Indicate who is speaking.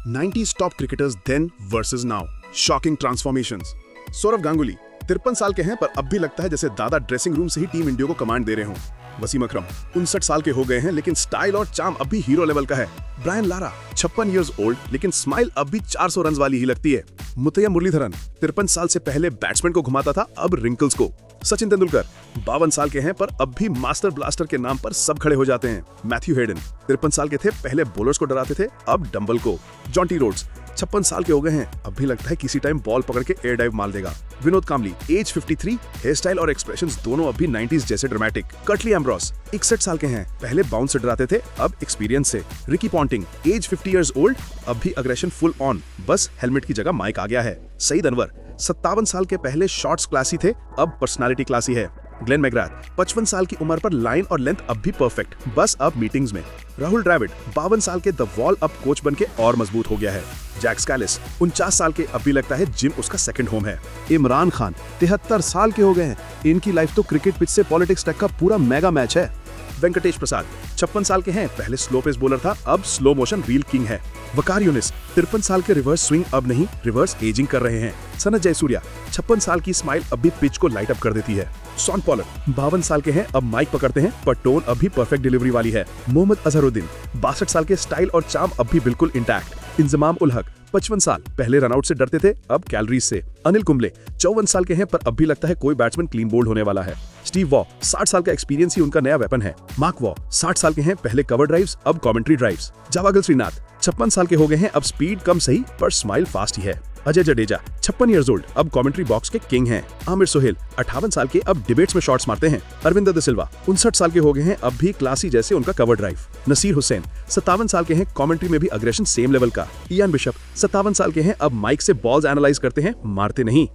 Speaker 1: 90s top cricketers then versus now, shocking transformations. Sourav Ganguly 53 साल के हैं पर अब भी लगता है जैसे दादा ड्रेसिंग रूम से ही टीम इंडिया को कमांड दे रहे हों। वसीम अकरम 59 साल के हो गए हैं लेकिन स्टाइल और चार्म अब भी हीरो लेवल का है। ब्रायन लारा 56 इयर्स ओल्ड लेकिन स्माइल अब भी 400 रन वाली ही लगती है। मुथैया मुरलीधरन 53 साल से पहले बैट्समैन को घुमाता था, अब रिंकल्स को। सचिन तेंदुलकर 52 साल के हैं पर अब भी मास्टर ब्लास्टर के नाम पर सब खड़े हो जाते हैं। मैथ्यू हेडन 53 साल के थे, पहले बॉलर्स को डराते थे, अब डंबल को। जॉन्टी रोड्स 56 साल के हो गए हैं, अब भी लगता है किसी टाइम बॉल पकड़ के एयर डाइव मार देगा। Vinod Kambli as 53, hair style और एक्सप्रेशंस दोनों अब भी 90s जैसे ड्रामेटिक। कर्टली एम्ब्रॉस 61 साल के हैं, पहले बाउंस से डराते थे, अब एक्सपीरियंस से। Ricky Ponting as 50 years old, अब भी अग्रेशन फुल ऑन, बस हेलमेट की जगह माइक आ गया है। सईद अनवर 57 साल के पहले शॉट्स क्लासी थे, अब पर्सनालिटी क्लासी है। ग्लेन मैकग्राथ 55 साल की उम्र पर लाइन और लेंथ अब भी परफेक्ट, बस अब मीटिंग्स में। राहुल द्रविड़ 52 साल के द वॉल अब कोच बन के और मजबूत हो गया है। जैक स्कैलिस 49 साल के, अब भी लगता है जिम उसका सेकंड होम है। इमरान खान 73 साल के हो गए हैं, इनकी लाइफ तो क्रिकेट पिच से पॉलिटिक्स तक का पूरा मेगा मैच है। वेंकटेश प्रसाद 56 साल के हैं, पहले स्लो पेस बॉलर था, अब स्लो मोशन रील किंग है। वकार यूनिस 53 साल के, रिवर्स स्विंग अब नहीं, रिवर्स एजिंग कर रहे हैं। सनत जयसूर्या 56 साल की, स्माइल अब भी पिच को लाइट अप कर देती है। शॉन पॉलक 52 साल के हैं, अब माइक पकड़ते हैं पर टोन अभी परफेक्ट डिलीवरी वाली है। मोहम्मद अजहरुद्दीन 62 साल के, स्टाइल और चार्म अब भी बिल्कुल इंटैक्ट। इंजमाम उल हक 55 साल, पहले रनआउट से डरते थे, अब कैलोरीज से। अनिल कुंबले 54 साल के हैं पर अब भी लगता है कोई बैट्समैन क्लीन बोल्ड होने वाला है। स्टीव वॉ 60 साल का, एक्सपीरियंस ही उनका नया वेपन है। मार्क वॉ 60 साल के हैं, पहले कवर ड्राइव्स, अब कमेंट्री ड्राइव्स। जावागल श्रीनाथ 56 साल के हो गए हैं, अब स्पीड कम सही पर स्माइल फास्ट ही है। अजय जडेजा 56 इयर्स ओल्ड, अब कमेंट्री बॉक्स के किंग हैं। आमिर सोहेल 58 साल के, अब डिबेट्स में शॉट्स मारते हैं। अरविंदर द सिल्वा 59 साल के हो गए हैं, अब भी क्लासी जैसे उनका कवर ड्राइव। नसीर हुसैन 57 साल के हैं, कमेंट्री में भी अग्रेशन सेम लेवल का। इयान बिशप 57 साल के हैं, अब माइक से बॉल्स एनालाइज करते हैं, मारते नहीं।